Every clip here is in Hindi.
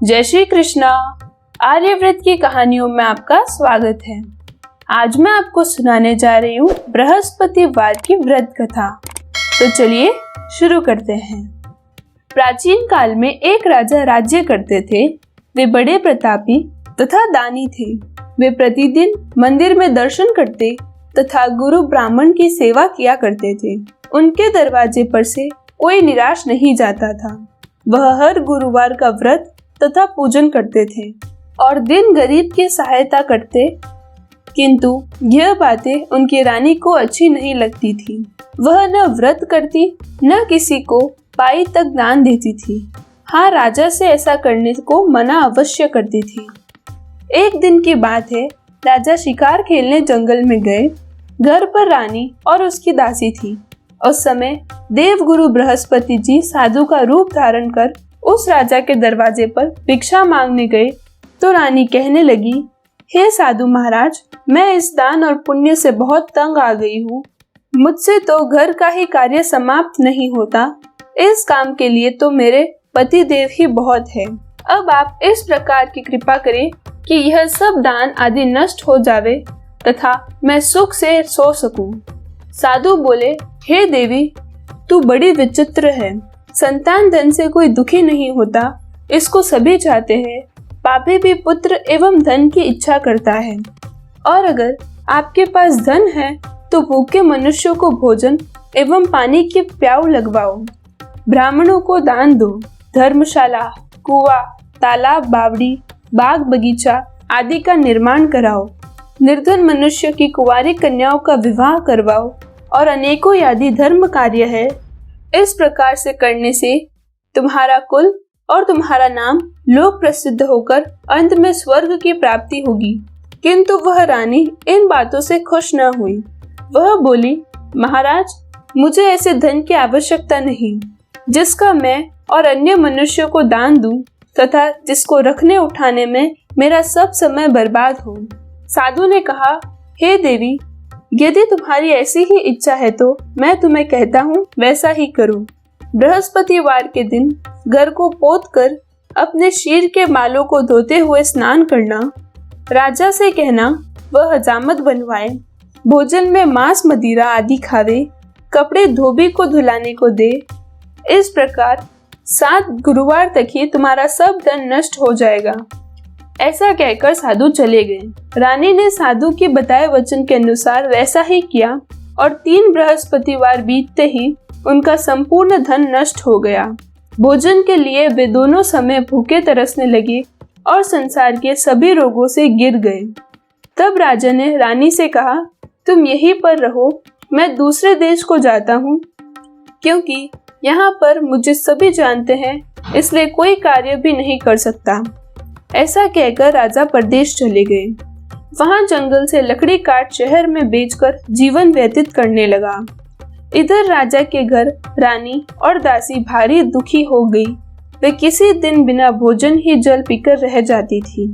जय श्री कृष्णा। आर्यव्रत की कहानियों में आपका स्वागत है। आज मैं आपको सुनाने जा रही हूँ बृहस्पतिवार की व्रत कथा। तो चलिए शुरू करते हैं। प्राचीन काल में एक राजा राज्य करते थे। वे बड़े प्रतापी तथा दानी थे। वे प्रतिदिन मंदिर में दर्शन करते तथा गुरु ब्राह्मण की सेवा किया करते थे। उनके दरवाजे पर से कोई निराश नहीं जाता था। वह हर गुरुवार का व्रत तथा पूजन करते थे और दिन गरीब की सहायता करते, किंतु यह बातें उनकी रानी को अच्छी नहीं लगती थी। वह न व्रत करती न किसी को पाई तक दान देती थी। हाँ, राजा से ऐसा करने को मना अवश्य करती थी। एक दिन की बात है, राजा शिकार खेलने जंगल में गए। घर पर रानी और उसकी दासी थी। उस समय देवगुरु बृहस्पति जी साधु का रूप धारण कर उस राजा के दरवाजे पर भिक्षा मांगने गए तो रानी कहने लगी, हे साधु महाराज, मैं इस दान और पुण्य से बहुत तंग आ गई हूँ। मुझसे तो घर का ही कार्य समाप्त नहीं होता। इस काम के लिए तो मेरे पति देव ही बहुत है। अब आप इस प्रकार की कृपा करें कि यह सब दान आदि नष्ट हो जावे तथा मैं सुख से सो सकूं। साधु बोले, हे देवी, तू बड़ी विचित्र है। संतान धन से कोई दुखी नहीं होता, इसको सभी चाहते हैं। पापी भी पुत्र एवं धन की इच्छा करता है। और अगर आपके पास धन है तो भूखे मनुष्यों को भोजन एवं पानी की प्याऊ लगवाओ। ब्राह्मणों को दान दो। धर्मशाला, कुआं, तालाब, बावड़ी, बाग बगीचा आदि का निर्माण कराओ। निर्धन मनुष्य की कुंवारी कन्याओं का विवाह करवाओ और अनेकों आदि धर्म कार्य है। इस प्रकार से करने से तुम्हारा कुल और तुम्हारा नाम लोक प्रसिद्ध होकर अंत में स्वर्ग की प्राप्ति होगी। किंतु वह रानी इन बातों से खुश न हुई। वह बोली, महाराज, मुझे ऐसे धन की आवश्यकता नहीं जिसका मैं और अन्य मनुष्यों को दान दूं तथा जिसको रखने उठाने में मेरा सब समय बर्बाद हो। साधु ने कहा, हे देवी, यदि तुम्हारी ऐसी ही इच्छा है तो मैं तुम्हें कहता हूँ वैसा ही करो। बृहस्पतिवार के दिन घर को पोत कर अपने शीर के बालों को धोते हुए स्नान करना। राजा से कहना वह हजामत बनवाए। भोजन में मांस मदिरा आदि खावे। कपड़े धोबी को धुलाने को दे। इस प्रकार 7 गुरुवार तक ही तुम्हारा सब धन नष्ट हो जाएगा। ऐसा कहकर साधु चले गए। रानी ने साधु के बताए वचन के अनुसार वैसा ही किया और 3 बृहस्पतिवार बीतते ही उनका संपूर्ण धन नष्ट हो गया। भोजन के लिए वे दोनों समय भूखे तरसने लगे और संसार के सभी रोगों से गिर गए। तब राजा ने रानी से कहा, तुम यहीं पर रहो, मैं दूसरे देश को जाता हूँ, क्योंकि यहाँ पर मुझे सभी जानते हैं, इसलिए कोई कार्य भी नहीं कर सकता। ऐसा कहकर राजा परदेश चले गए। वहां जंगल से लकड़ी काट शहर में बेचकर जीवन व्यतीत करने लगा। इधर राजा के घर रानी और दासी भारी दुखी हो गई। वे किसी दिन बिना भोजन ही जल पीकर रह जाती थी।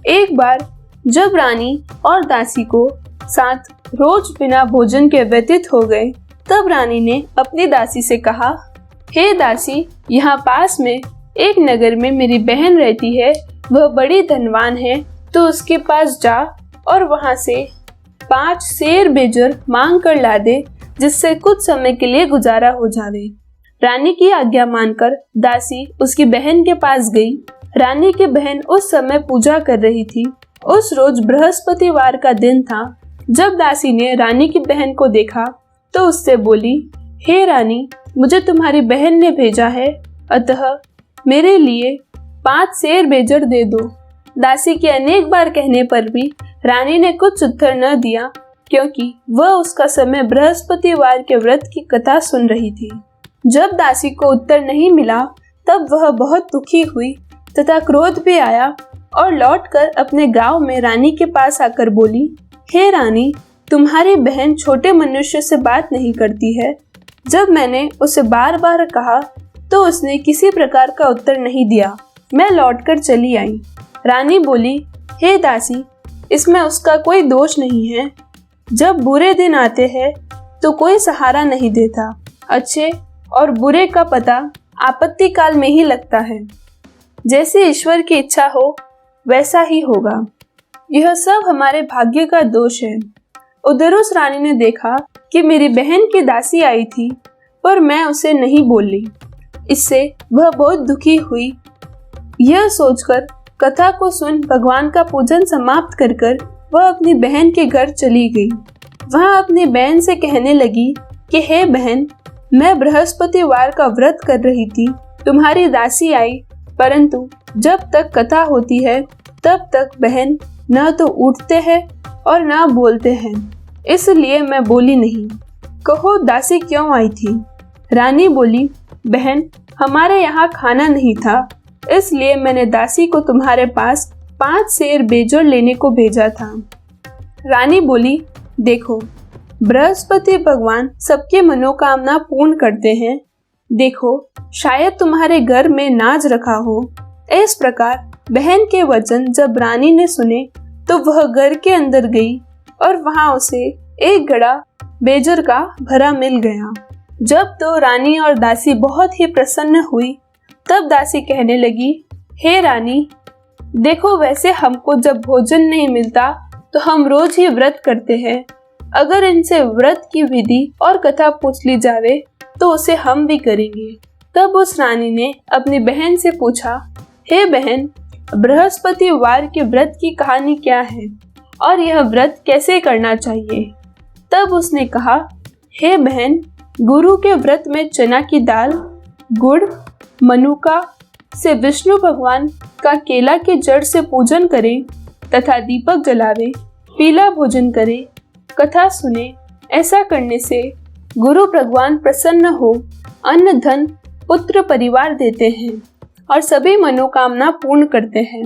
एक बार जब रानी और दासी को साथ रोज बिना भोजन के व्यतीत हो गए, तब रानी ने अपनी दासी से कहा, हे दासी, यहाँ पास में एक नगर में मेरी बहन रहती है। वह बड़ी धनवान है, तो उसके पास जा और वहां से 5 शेर बेजर मांग कर ला दे, जिससे कुछ समय के लिए गुजारा हो जावे। रानी की आज्ञा मानकर दासी उसकी बहन के पास गई। रानी की बहन उस समय पूजा कर रही थी। उस रोज बृहस्पतिवार का दिन था। जब दासी ने रानी की बहन को देखा तो उससे बोली, हे रानी, मुझे तुम्हारी बहन ने भेजा है, अतः मेरे लिए 5 शेर बेजर दे दो। दासी के अनेक बार कहने पर भी रानी ने कुछ उत्तर न दिया, क्योंकि वह उसका समय बृहस्पतिवार के व्रत की कथा सुन रही थी। जब दासी को उत्तर नहीं मिला तब वह बहुत दुखी हुई तथा क्रोध भी आया और लौटकर अपने गांव में रानी के पास आकर बोली, हे रानी, तुम्हारी बहन छोटे मनुष्य से बात नहीं करती है। जब मैंने उसे बार बार कहा तो उसने किसी प्रकार का उत्तर नहीं दिया। मैं लौटकर चली आई। रानी बोली, हे दासी, इसमें उसका कोई दोष नहीं है। जब बुरे दिन आते हैं तो कोई सहारा नहीं देता। अच्छे और बुरे का पता आपत्ति काल में ही लगता है। जैसे ईश्वर की इच्छा हो वैसा ही होगा। यह सब हमारे भाग्य का दोष है। उधर उस रानी ने देखा कि मेरी बहन की दासी आई थी, पर मैं उसे नहीं बोली। इससे वह बहुत दुखी हुई। यह सोचकर कथा को सुन भगवान का पूजन समाप्त कर वह अपनी बहन के घर चली गई। वहाँ अपनी बहन से कहने लगी कि हे बहन, मैं बृहस्पतिवार का व्रत कर रही थी, तुम्हारी दासी आई, परंतु जब तक कथा होती है तब तक बहन न तो उठते हैं और न बोलते हैं, इसलिए मैं बोली नहीं। कहो दासी क्यों आई थी? रानी बोली, बहन, हमारे यहाँ खाना नहीं था, इसलिए मैंने दासी को तुम्हारे पास 5 सेर बेजोड़ लेने को भेजा था। रानी बोली, देखो, बृहस्पति भगवान सबके मनोकामना पूर्ण करते हैं। देखो, शायद तुम्हारे घर में नाज रखा हो। इस प्रकार बहन के वचन जब रानी ने सुने तो वह घर के अंदर गई और वहां उसे एक गड़ा बेजोड़ का भरा मिल गया। जब तो रानी और दासी बहुत ही प्रसन्न हुई, तब दासी कहने लगी, हे रानी, देखो, वैसे हमको जब भोजन नहीं मिलता तो हम रोज ही व्रत करते हैं। अगर इनसे व्रत की विधि और कथा पूछ ली जावे तो उसे हम भी करेंगे। तब उस रानी ने अपनी बहन से पूछा, हे बहन, बृहस्पतिवार के व्रत की कहानी क्या है और यह व्रत कैसे करना चाहिए? तब उसने कहा, हे बहन, गुरु के व्रत में चना की दाल, गुड़, मनुका से विष्णु भगवान का केला के जड़ से पूजन करें तथा दीपक जलावे, पीला भोजन करें, कथा सुने। ऐसा करने से गुरु भगवान प्रसन्न हो अन्न, धन, पुत्र, परिवार देते हैं और सभी मनोकामना पूर्ण करते हैं।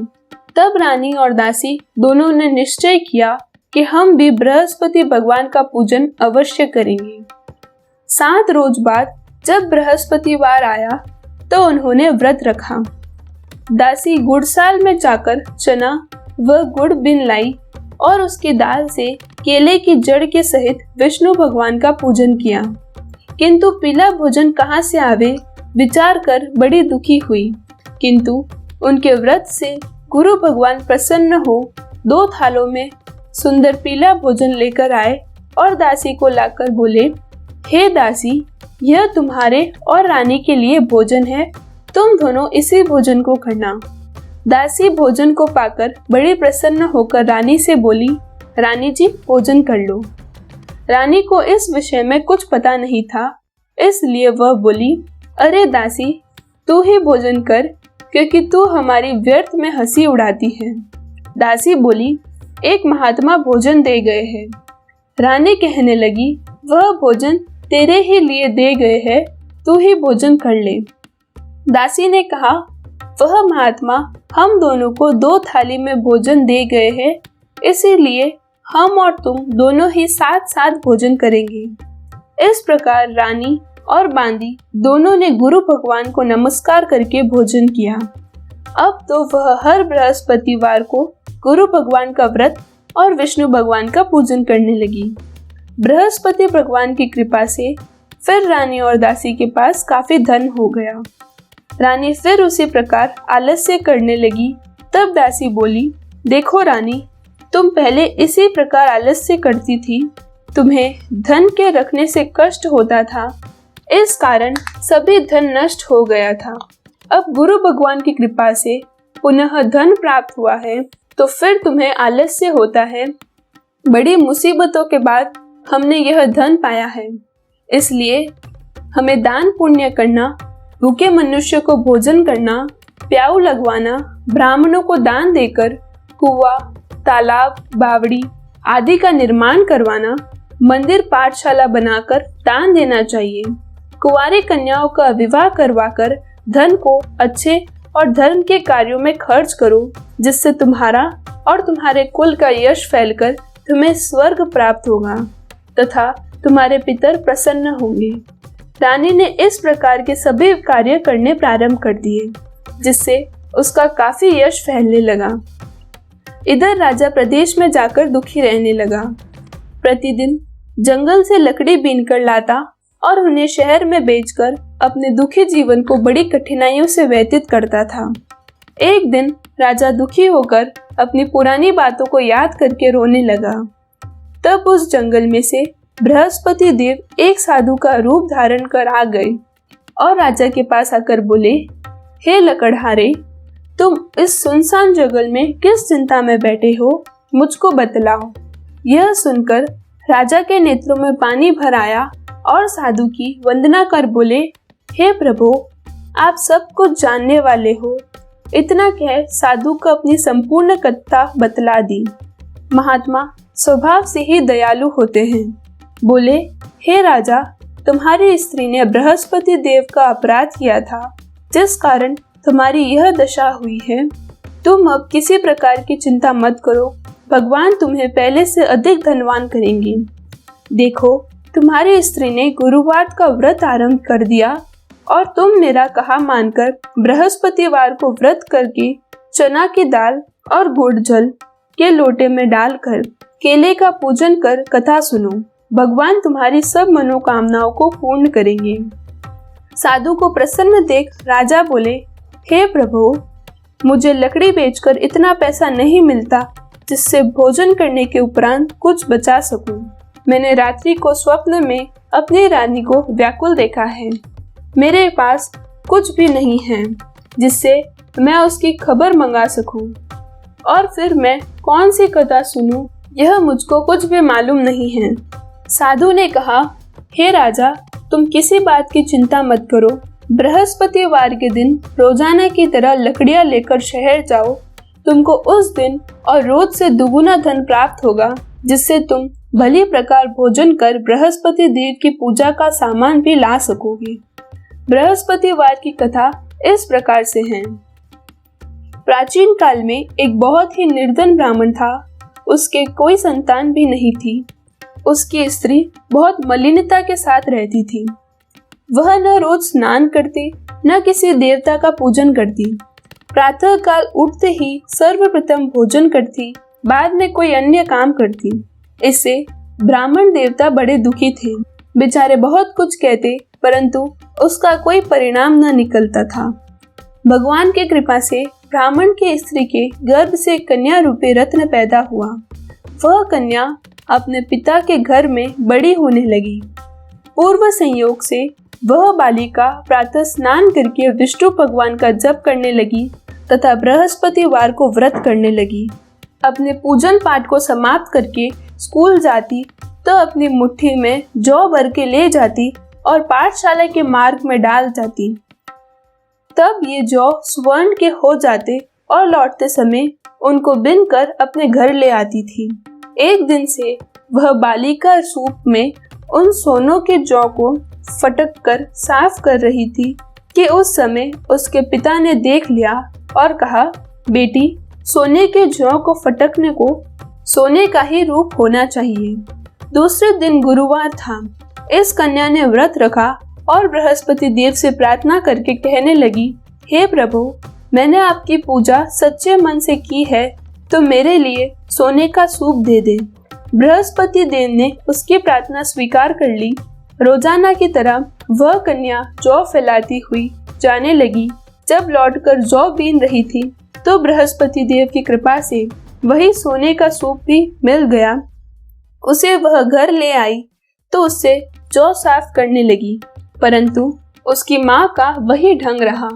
तब रानी और दासी दोनों ने निश्चय किया कि हम भी बृहस्पति भगवान का पूजन अवश्य करेंगे। 7 रोज बाद जब बृहस्पतिवार आया तो उन्होंने व्रत रखा। दासी गुड़साल में जाकर चना व गुड़ बिन लाई और उसकी दाल से केले की जड़ के सहित विष्णु भगवान का पूजन किया, किंतु पीला भोजन कहाँ से आवे विचार कर बड़ी दुखी हुई। किंतु उनके व्रत से गुरु भगवान प्रसन्न हो 2 थालों में सुंदर पीला भोजन लेकर आए और दासी को लाकर बोले, हे दासी, यह तुम्हारे और रानी के लिए भोजन है, तुम दोनों इसी भोजन को करना। दासी भोजन को पाकर बड़ी प्रसन्न होकर रानी से बोली, रानी जी, भोजन कर लो। रानी को इस विषय में कुछ पता नहीं था, इसलिए वह बोली, अरे दासी, तू ही भोजन कर, क्योंकि तू हमारी व्यर्थ में हंसी उड़ाती है। दासी बोली, एक महात्मा भोजन दे गए हैं। रानी कहने लगी, वह भोजन तेरे ही लिए दे गए हैं, तू ही भोजन कर ले। दासी ने कहा, वह महात्मा हम दोनों को 2 थाली में भोजन दे गए हैं, इसीलिए हम और तुम दोनों ही साथ साथ भोजन करेंगे। इस प्रकार रानी और बांदी दोनों ने गुरु भगवान को नमस्कार करके भोजन किया। अब तो वह हर बृहस्पतिवार को गुरु भगवान का व्रत और विष्णु भगवान का पूजन करने लगी। बृहस्पति भगवान की कृपा से फिर रानी और दासी के पास काफी धन हो गया। रानी फिर उसी प्रकार आलस्य करने लगी। तब दासी बोली, देखो रानी, तुम पहले इसी प्रकार आलस्य करती थी, तुम्हें धन के रखने से कष्ट होता था, इस कारण सभी धन नष्ट हो गया था। अब गुरु भगवान की कृपा से पुनः धन प्राप्त हुआ है, तो फिर तुम्हें आलस्य होता है। बड़ी मुसीबतों के बाद हमने यह धन पाया है, इसलिए हमें दान पुण्य करना, भूखे मनुष्य को भोजन करना, प्याऊ लगवाना, ब्राह्मणों को दान देकर कुआं, तालाब, बावड़ी आदि का निर्माण करवाना, मंदिर पाठशाला बनाकर दान देना चाहिए। कुंवारी कन्याओं का विवाह करवाकर धन को अच्छे और धर्म के कार्यों में खर्च करो, जिससे तुम्हारा और तुम्हारे कुल का यश फैलकर तुम्हें स्वर्ग प्राप्त होगा तथा तुम्हारे पितर प्रसन्न होंगे। रानी ने इस प्रकार के सभी कार्य करने प्रारंभ कर दिए, जिससे उसका काफी यश फैलने लगा। इधर राजा प्रदेश में जाकर दुखी रहने लगा। प्रतिदिन जंगल से लकड़ी बीनकर लाता और उन्हें शहर में बेचकर अपने दुखी जीवन को बड़ी कठिनाइयों से व्यतीत करता था। एक दिन राजा दुखी होकर अपनी पुरानी बातों को याद करके रोने लगा। तब उस जंगल में से बृहस्पति देव एक साधु का रूप धारण कर आ गए और राजा के पास आकर बोले, हे लकड़हारे, तुम इस सुनसान जंगल में किस चिंता में बैठे हो, मुझको बतलाओ। यह सुनकर राजा के नेत्रों में पानी भर आया और साधु की वंदना कर बोले, हे प्रभु, आप सब कुछ जानने वाले हो। इतना कह साधु को अपनी संपूर्ण कथा बतला दी। महात्मा स्वभाव से ही दयालु होते हैं। बोले, हे राजा, तुम्हारी स्त्री ने बृहस्पति देव का अपराध किया था, जिस कारण तुम्हारी यह दशा हुई है। तुम अब किसी प्रकार की चिंता मत करो, भगवान तुम्हें पहले से अधिक धनवान करेंगे। देखो, तुम्हारी स्त्री ने गुरुवार का व्रत आरंभ कर दिया और तुम मेरा कहा मानकर बृहस्पतिवार को व्रत करके चना की दाल और गुड़ जल के लोटे में डालकर केले का पूजन कर कथा सुनो। भगवान तुम्हारी सब मनोकामनाओं को पूर्ण करेंगे। साधु को प्रसन्न देख राजा बोले, हे प्रभु, मुझे लकड़ी बेचकर इतना पैसा नहीं मिलता जिससे भोजन करने के उपरांत कुछ बचा सकूं। मैंने रात्रि को स्वप्न में अपनी रानी को व्याकुल देखा है। मेरे पास कुछ भी नहीं है जिससे मैं उसकी खबर मंगा सकूं, और फिर मैं कौन सी कथा सुनूं, यह मुझको कुछ भी मालूम नहीं है। साधु ने कहा, हे राजा, तुम किसी बात की चिंता मत करो। बृहस्पतिवार के दिन रोजाना की तरह लकड़ियां लेकर शहर जाओ। तुमको उस दिन और रोज से दुगुना धन प्राप्त होगा, जिससे तुम भली प्रकार भोजन कर बृहस्पति देव की पूजा का सामान भी ला सकोगे। बृहस्पतिवार की कथा इस प्रकार से है। प्राचीन काल में एक बहुत ही निर्धन ब्राह्मण था। उसके कोई संतान भी नहीं थी। उसकी स्त्री बहुत मलिनता के साथ रहती थी। वह न रोज स्नान करती, न किसी देवता का पूजन करती। प्रातः काल उठते ही सर्वप्रथम भोजन करती, बाद में कोई अन्य काम करती। इससे ब्राह्मण देवता बड़े दुखी थे। बेचारे बहुत कुछ कहते, परंतु उसका कोई परिणाम न निकलता था। भगवान की कृपा से ब्राह्मण की स्त्री के गर्भ से कन्या रूपी रत्न पैदा हुआ। वह कन्या अपने पिता के घर में बड़ी होने लगी। पूर्व संयोग से वह बालिका प्रातः स्नान करके विष्णु भगवान का जप करने लगी तथा बृहस्पतिवार को व्रत करने लगी। अपने पूजन पाठ को समाप्त करके स्कूल जाती तो अपनी मुट्ठी में जौ भर के ले जाती और पाठशाला के मार्ग में डाल जाती। तब ये जौ स्वर्ण के हो जाते और लौटते समय उनको बिन कर अपने घर ले आती थी। एक दिन से वह बालिका सूप में उन सोनों के जौ को फटक कर साफ कर रही थी कि उस समय उसके पिता ने देख लिया और कहा, बेटी, सोने के जौ को फटकने को सोने का ही रूप होना चाहिए। दूसरे दिन गुरुवार था। इस कन्या ने व्रत रखा और बृहस्पति देव से प्रार्थना करके कहने लगी, हे प्रभु, मैंने आपकी पूजा सच्चे मन से की है, तो मेरे लिए सोने का सूप दे दे। बृहस्पति देव ने उसकी प्रार्थना स्वीकार कर ली। रोजाना की तरह वह कन्या जौ फैलाती हुई जाने लगी। जब लौटकर जौ बीन रही थी तो बृहस्पति देव की कृपा से वही सोने का सूप भी मिल गया। उसे वह घर ले आई तो उससे जौ साफ करने लगी, परंतु उसकी माँ का वही ढंग रहा।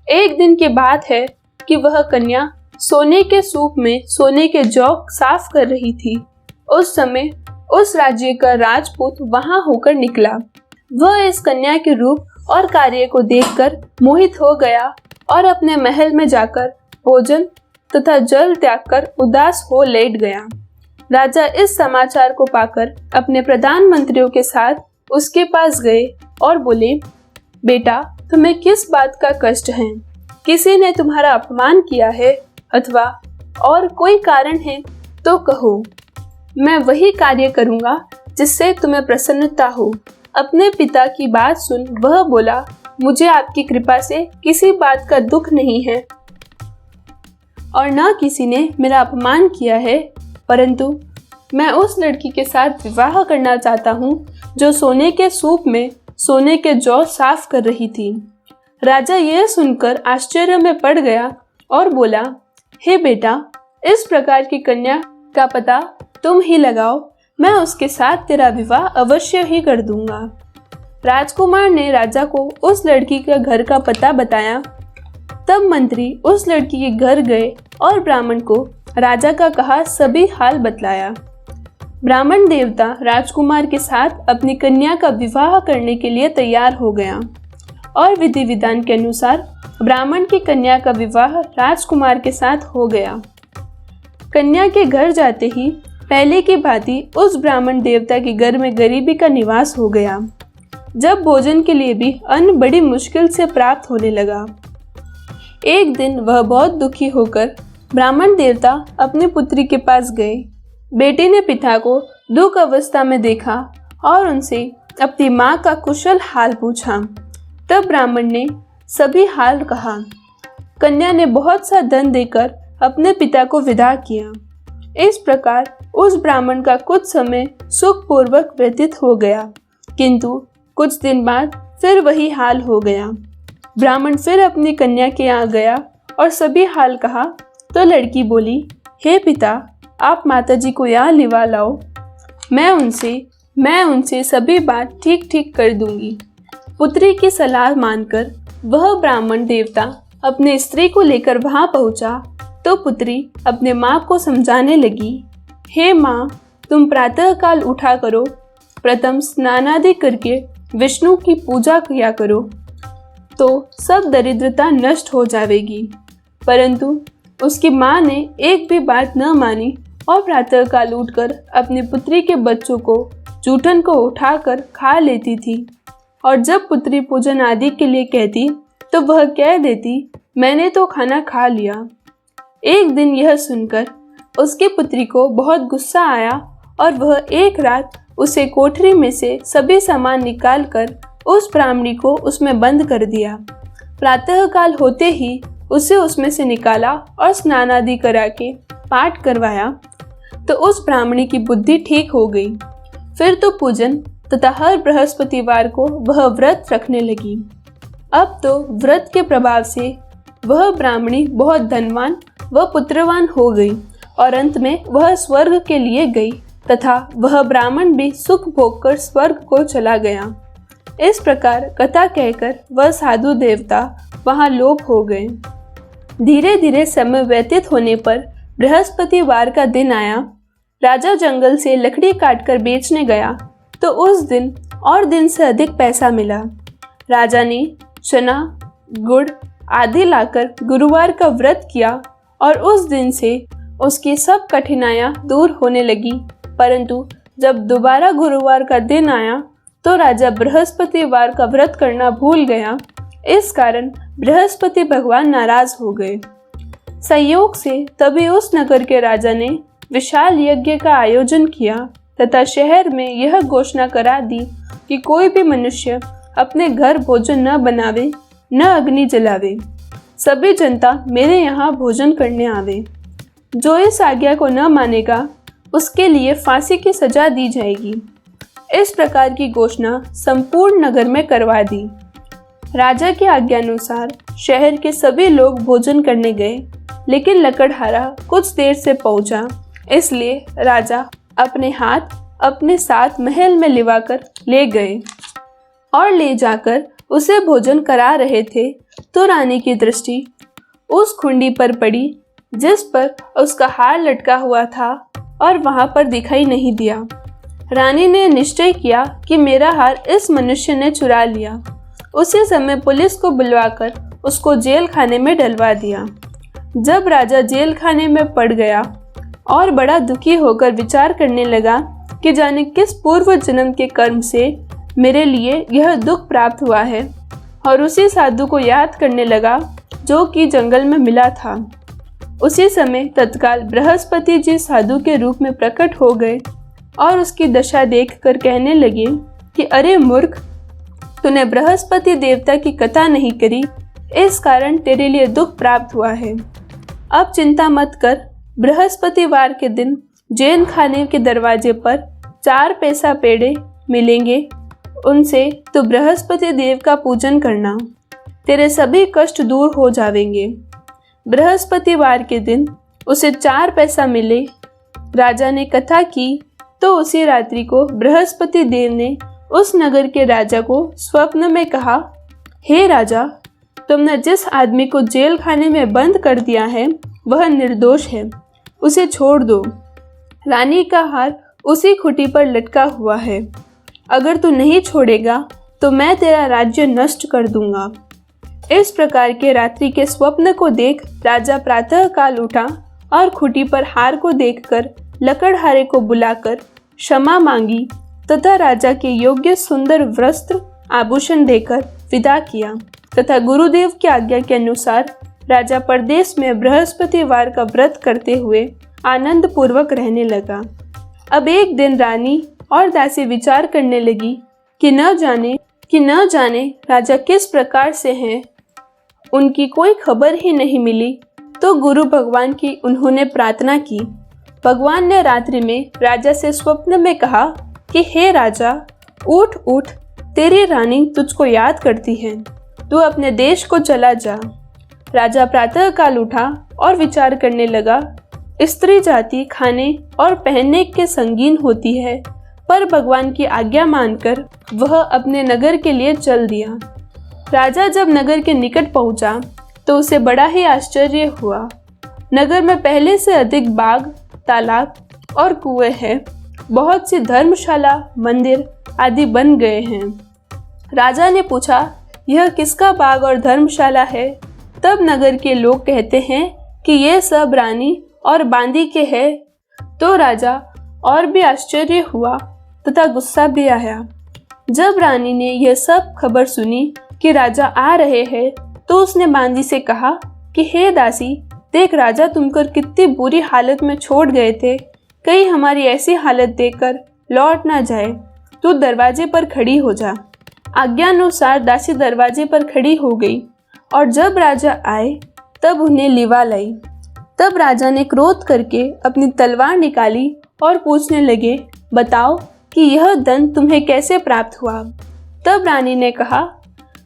एक दिन की बात है कि वह कन्या सोने के सूप में सोने के जौ साफ कर रही थी। उस समय उस राज्य का राजपूत वहां होकर निकला। वह इस कन्या के रूप और कार्य को देखकर मोहित हो गया और अपने महल में जाकर भोजन तथा जल त्याग कर उदास हो लेट गया। राजा इस समाचार को पाकर अपने प्रधानमंत्रियों के साथ उसके पास गए और बोले, बेटा, तुम्हें किस बात का कष्ट है? किसी ने तुम्हारा अपमान किया है अथवा और कोई कारण है तो कहो। मैं वही कार्य करूँगा जिससे तुम्हें प्रसन्नता हो। अपने पिता की बात सुन वह बोला, मुझे आपकी कृपा से किसी बात का दुख नहीं है और न किसी ने मेरा अपमान किया है, परंतु मैं उस लड़की के साथ विवाह करना चाहता हूँ जो सोने के सूप में सोने के जौ साफ कर रही थी। राजा यह सुनकर आश्चर्य में पड़ गया और बोला, हे बेटा, इस प्रकार की कन्या का पता तुम ही लगाओ, मैं उसके साथ तेरा विवाह अवश्य ही कर दूंगा। राजकुमार ने राजा को उस लड़की के घर का पता बताया। तब मंत्री उस लड़की के घर गए और ब्राह्मण को राजा का कहा सभी हाल बतलाया। ब्राह्मण देवता राजकुमार के साथ अपनी कन्या का विवाह करने के लिए तैयार हो गया और विधि विधान के अनुसार ब्राह्मण की कन्या का विवाह राजकुमार के साथ हो गया। कन्या के घर जाते ही पहले की भांति उस ब्राह्मण देवता के घर में गरीबी का निवास हो गया। जब भोजन के लिए भी अन्न बड़ी मुश्किल से प्राप्त होने लगा। एक दिन वह बहुत दुखी होकर ब्राह्मण देवता अपनी पुत्री के पास गए। बेटी ने पिता को दुख अवस्था में देखा और उनसे अपनी माँ का कुशल हाल पूछा। तब ब्राह्मण ने सभी हाल कहा। कन्या ने बहुत सा धन देकर अपने पिता को विदा किया। इस प्रकार उस ब्राह्मण का कुछ समय सुखपूर्वक व्यतीत हो गया, किंतु कुछ दिन बाद फिर वही हाल हो गया। ब्राह्मण फिर अपनी कन्या के यहाँ गया और सभी हाल कहा तो लड़की बोली, हे पिता, आप माताजी को यहाँ लिवा लाओ, मैं उनसे सभी बात ठीक ठीक कर दूंगी। पुत्री की सलाह मानकर वह ब्राह्मण देवता अपने स्त्री को लेकर वहां पहुंचा तो पुत्री अपने माँ को समझाने लगी, हे माँ, तुम प्रातः काल उठा करो, प्रथम स्नानादि करके विष्णु की पूजा किया करो तो सब दरिद्रता नष्ट हो जाएगी। परंतु उसकी माँ ने एक भी बात न मानी और प्रातः काल उठकर अपनी पुत्री के बच्चों को जूठन को उठाकर खा लेती थी और जब पुत्री पूजन आदि के लिए कहती तो वह कह देती, मैंने तो खाना खा लिया। एक दिन यह सुनकर उसकी पुत्री को बहुत गुस्सा आया और वह एक रात उसे कोठरी में से सभी सामान निकालकर उस ब्राह्मणी को उसमें बंद कर दिया। प्रातः काल होते ही उसे उसमें से निकाला और स्नान आदि करा के पाठ करवाया तो उस ब्राह्मणी की बुद्धि ठीक हो गई। फिर तो पूजन तथा हर बृहस्पतिवार को वह व्रत रखने लगी। अब तो व्रत के प्रभाव से वह ब्राह्मणी बहुत धनवान व पुत्रवान हो गई और अंत में वह स्वर्ग के लिए गई तथा वह ब्राह्मण भी सुख भोग कर स्वर्ग को चला गया। इस प्रकार कथा कहकर वह साधु देवता वहां लोप हो गए। धीरे धीरे समय व्यतीत होने पर बृहस्पतिवार का दिन आया। राजा जंगल से लकड़ी काटकर बेचने गया तो उस दिन और दिन से अधिक पैसा मिला। राजा ने चना, गुड़ आदि लाकर गुरुवार का व्रत किया और उस दिन से उसकी सब कठिनाइयां दूर होने लगी। परंतु जब दोबारा गुरुवार का दिन आया तो राजा बृहस्पतिवार का व्रत करना भूल गया। इस कारण बृहस्पति भगवान नाराज हो गए। संयोग से तभी उस नगर के राजा ने विशाल यज्ञ का आयोजन किया तथा शहर में यह घोषणा करा दी कि कोई भी मनुष्य अपने घर भोजन न बनावे न अग्नि जलावे, सभी जनता मेरे यहाँ भोजन करने आवे। जो इस आज्ञा को न मानेगा उसके लिए फांसी की सजा दी जाएगी। इस प्रकार की घोषणा संपूर्ण नगर में करवा दी। राजा की आज्ञानुसार शहर के सभी लोग भोजन करने गए, लेकिन लकड़हारा कुछ देर से पहुंचा, इसलिए राजा अपने हाथ अपने साथ महल में लिवाकर ले गए और ले जाकर उसे भोजन करा रहे थे तो रानी की दृष्टि उस खुंडी पर पड़ी जिस पर उसका हार लटका हुआ था और वहां पर दिखाई नहीं दिया। रानी ने निश्चय किया कि मेरा हार इस मनुष्य ने चुरा लिया। उसी समय पुलिस को बुलवाकर उसको जेल खाने में डलवा दिया। जब राजा जेल खाने में पड़ गया और बड़ा दुखी होकर विचार करने लगा कि जाने किस पूर्व जन्म के कर्म से मेरे लिए यह दुख प्राप्त हुआ है, और उसी साधु को याद करने लगा जो कि जंगल में मिला था। उसी समय तत्काल बृहस्पति जी साधु के रूप में प्रकट हो गए और उसकी दशा देखकर कहने लगे कि अरे मूर्ख, तूने बृहस्पति देवता की कथा नहीं करी, इस कारण तेरे लिए दुख प्राप्त हुआ है। अब चिंता मत कर, बृहस्पतिवार के दिन जैन खाने के दरवाजे पर 4 पैसा पेड़े मिलेंगे, उनसे तो बृहस्पति देव का पूजन करना, तेरे सभी कष्ट दूर हो जाएंगे। बृहस्पतिवार के दिन उसे 4 पैसा मिले। राजा ने कथा की तो उसी रात्रि को बृहस्पति देव ने उस नगर के राजा को स्वप्न में कहा, हे राजा, तुमने जिस आदमी को जेल खाने में बंद कर दिया है वह निर्दोष है, उसे छोड़ दो। रानी का हार उसी खूंटी पर लटका हुआ है। अगर तू नहीं छोड़ेगा तो मैं तेरा राज्य नष्ट कर दूंगा। इस प्रकार के रात्रि के स्वप्न को देख राजा प्रातः काल उठा और खूंटी पर हार को देखकर लकड़हारे को बुलाकर क्षमा मांगी तथा राजा के योग्य सुंदर वस्त्र आभूषण देकर विदा किया तथा गुरुदेव की आज्ञा के अनुसार राजा परदेश में बृहस्पतिवार का व्रत करते हुए आनंद पूर्वक रहने लगा। अब एक दिन रानी और दासी विचार करने लगी कि न जाने राजा किस प्रकार से हैं। उनकी कोई खबर ही नहीं मिली तो गुरु भगवान की उन्होंने प्रार्थना की। भगवान ने रात्रि में राजा से स्वप्न में कहा कि हे राजा, उठ उठ, तेरी रानी तुझको याद करती है, तू अपने देश को चला जा। राजा प्रातः काल उठा और विचार करने लगा, स्त्री जाति खाने और पहनने के संगीन होती है, पर भगवान की आज्ञा मानकर वह अपने नगर के लिए चल दिया। राजा जब नगर के निकट पहुंचा तो उसे बड़ा ही आश्चर्य हुआ। नगर में पहले से अधिक बाग, तालाब और कुएं हैं। बहुत सी धर्मशाला, मंदिर आदि बन गए हैं। राजा ने पूछा, यह किसका बाग और धर्मशाला है? तब नगर के लोग कहते हैं कि ये सब रानी और बांदी के हैं। तो राजा और भी आश्चर्य हुआ तथा गुस्सा भी आया। जब रानी ने यह सब खबर सुनी कि राजा आ रहे हैं तो उसने बांदी से कहा कि हे दासी, देख राजा तुमको कितनी बुरी हालत में छोड़ गए थे, कहीं हमारी ऐसी हालत देखकर लौट ना जाए। तू दरवाजे पर खड़ी हो जा। आज्ञानुसार दासी दरवाजे पर खड़ी हो गई और जब राजा आए तब उन्हें लिवा लाई। तब राजा ने क्रोध करके अपनी तलवार निकाली और पूछने लगे, बताओ कि यह धन तुम्हें कैसे प्राप्त हुआ? तब रानी ने कहा,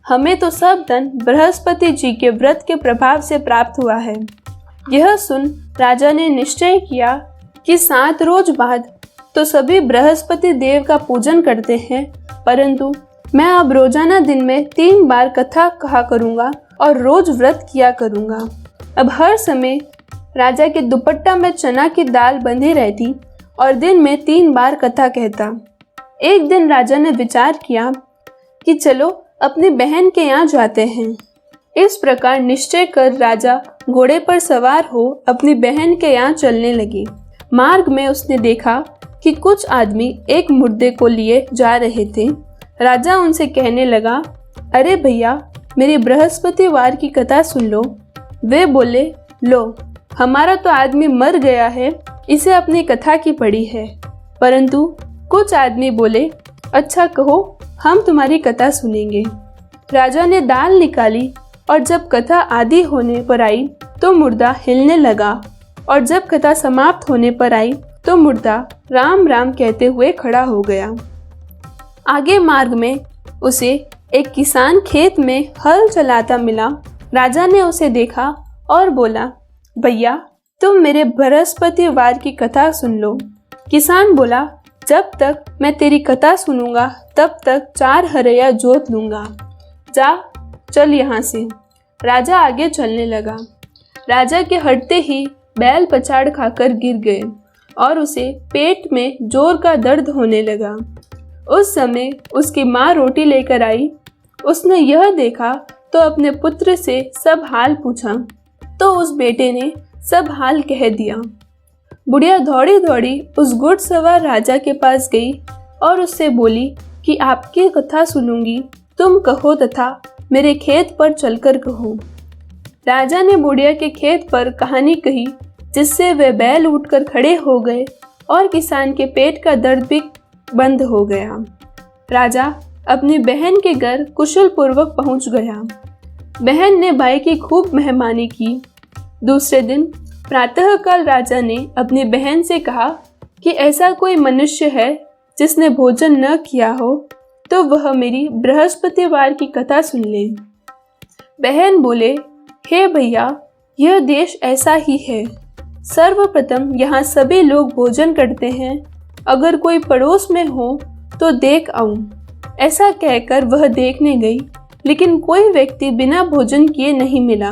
हमें तो सब धन बृहस्पति जी के व्रत के प्रभाव से प्राप्त हुआ है। यह सुन राजा ने निश्चय किया कि 7 रोज बाद तो सभी बृहस्पति देव का पूजन करते हैं, परंतु मैं अब रोजाना दिन में 3 बार कथा कहा करूँगा और रोज व्रत किया करूँगा। अब हर समय राजा के दुपट्टा में चना की दाल बंधी रहती और दिन में 3 बार कथा कहता। एक दिन राजा ने विचार किया कि चलो अपनी बहन के यहाँ जाते हैं। इस प्रकार निश्चय कर राजा घोड़े पर सवार हो अपनी बहन के यहाँ चलने लगे। मार्ग में उसने देखा कि कुछ आदमी एक मुर्दे को लिए जा रहे थे। राजा उनसे कहने लगा, अरे भैया, मेरी बृहस्पतिवार की कथा सुन लो। वे बोले, लो, हमारा तो आदमी मर गया है, इसे अपनी कथा की पड़ी है। परंतु कुछ आदमी बोले, अच्छा कहो, हम तुम्हारी कथा सुनेंगे। राजा ने दाल निकाली और जब कथा आदि होने पर आई तो मुर्दा हिलने लगा और जब कथा समाप्त होने पर आई तो मुर्दा राम राम कहते हुए खड़ा हो गया। आगे मार्ग में उसे एक किसान खेत में हल चलाता मिला। राजा ने उसे देखा और बोला, भैया, तुम मेरे बृहस्पतिवार की कथा सुन लो। किसान बोला, जब तक मैं तेरी कथा सुनूंगा तब तक 4 हरया जोत लूंगा। जा, चल यहाँ से। राजा आगे चलने लगा। राजा के हटते ही बैल पछाड़ खाकर गिर गए और उसे पेट में जोर का दर्द होने लगा। उस समय उसकी माँ रोटी लेकर आई। उसने यह देखा तो अपने पुत्र से सब हाल पूछा तो उस बेटे ने सब हाल कह दिया। बुढ़िया दौड़ी दौड़ी उस घुड़सवार राजा के पास गई और उससे बोली कि आपकी कथा सुनूंगी, तुम कहो तथा मेरे खेत पर चलकर कहो। राजा ने बुढ़िया के खेत पर कहानी कही, जिससे वे बैल उठकर खड़े हो गए और किसान के पेट का दर्द भी बंद हो गया। राजा अपनी बहन के घर कुशल पूर्वक पहुंच गया। बहन ने भाई की खूब मेहमानी की। दूसरे दिन प्रातःकाल राजा ने अपनी बहन से कहा कि ऐसा कोई मनुष्य है जिसने भोजन न किया हो तो वह मेरी बृहस्पतिवार की कथा सुन ले। बहन बोले, हे भैया, यह देश ऐसा ही है। सर्वप्रथम यहाँ सभी लोग भोजन करते हैं। अगर कोई पड़ोस में हो तो देख आऊं। ऐसा कहकर वह देखने गई, लेकिन कोई व्यक्ति बिना भोजन किए नहीं मिला।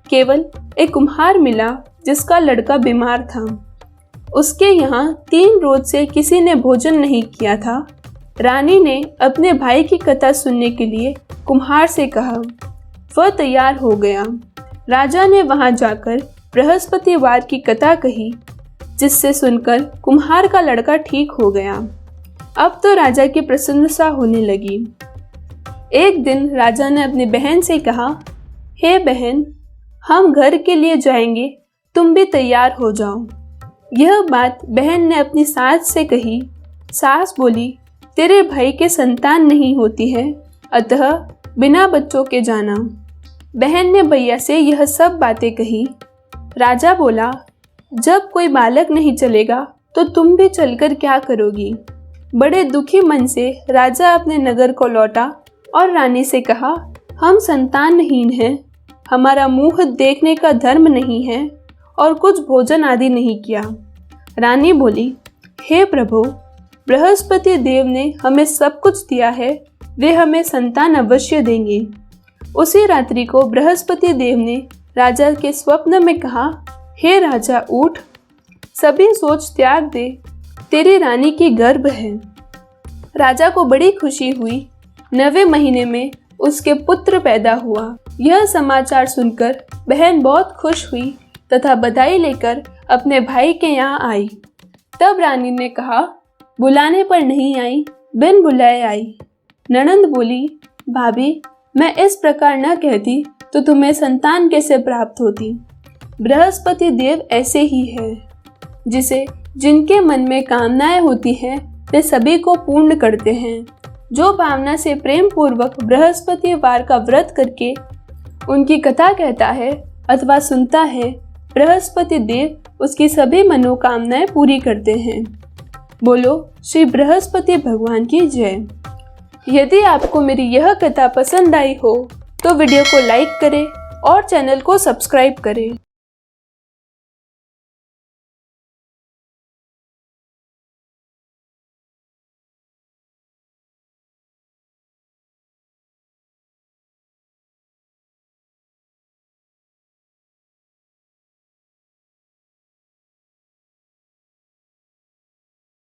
केवल एक कुम्हार मिला जिसका लड़का बीमार था। उसके यहाँ 3 रोज से किसी ने भोजन नहीं किया था। रानी ने अपने भाई की कथा सुनने के लिए कुम्हार से कहा। वह तैयार हो गया। राजा ने वहां जाकर बृहस्पतिवार की कथा कही, जिससे सुनकर कुम्हार का लड़का ठीक हो गया। अब तो राजा की प्रशंसा होने लगी। एक दिन राजा ने अपनी बहन से कहा, हे बहन, हम घर के लिए जाएंगे, तुम भी तैयार हो जाओ। यह बात बहन ने अपनी सास से कही। सास बोली, तेरे भाई के संतान नहीं होती है, अतः बिना बच्चों के जाना। बहन ने भैया से यह सब बातें कही। राजा बोला, जब कोई बालक नहीं चलेगा तो तुम भी चलकर क्या करोगी। बड़े दुखी मन से राजा अपने नगर को लौटा और रानी से कहा, हम संतानहीन हैं, हमारा मुंह देखने का धर्म नहीं है और कुछ भोजन आदि नहीं किया। रानी बोली, हे प्रभु, बृहस्पति देव ने हमें सब कुछ दिया है, वे हमें संतान अवश्य देंगे। उसी रात्रि को बृहस्पति देव ने राजा के स्वप्न में कहा, हे राजा, उठ, सभी सोच त्याग दे, तेरी रानी की गर्भ है। राजा को बड़ी खुशी हुई। 9वें महीने में उसके पुत्र पैदा हुआ। यह समाचार सुनकर बहन बहुत खुश हुई तथा बधाई लेकर अपने भाई के यहाँ आई। तब रानी ने कहा, बुलाने पर नहीं आई, बिन बुलाए आई। ननंद बोली, भाभी, मैं इस प्रकार न कहती तो तुम्हें संतान कैसे प्राप्त होती। बृहस्पति देव ऐसे ही है, जिनके मन में कामनाएं होती हैं वे सभी को पूर्ण करते हैं। जो भावना से प्रेम पूर्वक बृहस्पतिवार का व्रत करके उनकी कथा कहता है अथवा सुनता है, बृहस्पति देव उसकी सभी मनोकामनाएं पूरी करते हैं। बोलो श्री बृहस्पति भगवान की जय। यदि आपको मेरी यह कथा पसंद आई हो तो वीडियो को लाइक करें और चैनल को सब्सक्राइब करें।